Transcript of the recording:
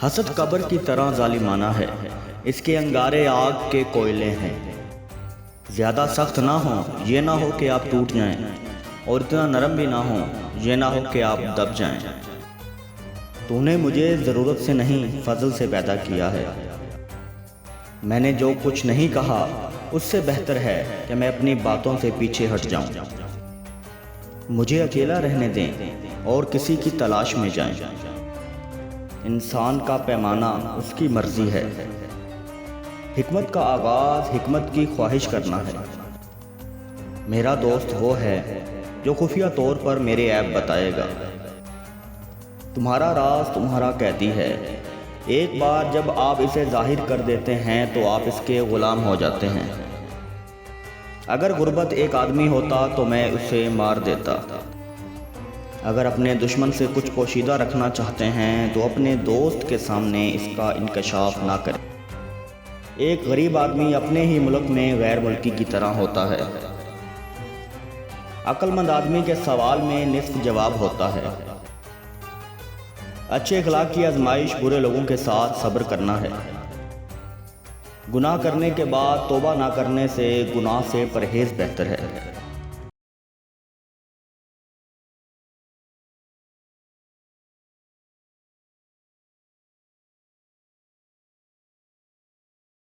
हसद कब्र की तरह जालिमाना है, इसके अंगारे आग के कोयले हैं। ज़्यादा सख्त ना हो, ये ना हो कि आप टूट जाएं, और इतना नरम भी ना हो, ये ना हो कि आप दब जाएं। तूने मुझे ज़रूरत से नहीं फजल से पैदा किया है। मैंने जो कुछ नहीं कहा उससे बेहतर है कि मैं अपनी बातों से पीछे हट जाऊं। मुझे अकेला रहने दें और किसी की तलाश में जाएं। इंसान का पैमाना उसकी मर्जी है। हिकमत का आगाज़ हिकमत की ख्वाहिश करना है। मेरा दोस्त वो है जो खुफिया तौर पर मेरे ऐब बताएगा। तुम्हारा राज तुम्हारा कैदी है। एक बार जब आप इसे जाहिर कर देते हैं तो आप इसके ग़ुलाम हो जाते हैं। अगर गुर्बत एक आदमी होता तो मैं उसे मार देता। अगर अपने दुश्मन से कुछ पोशीदा रखना चाहते हैं तो अपने दोस्त के सामने इसका इंकशाफ ना करें। एक गरीब आदमी अपने ही मुल्क में गैर मुल्की की तरह होता है। अक्लमंद आदमी के सवाल में निस्फ जवाब होता है। अच्छे अखलाक की आजमाइश बुरे लोगों के साथ सब्र करना है। गुनाह करने के बाद तौबा ना करने से गुनाह से परहेज़ बेहतर है।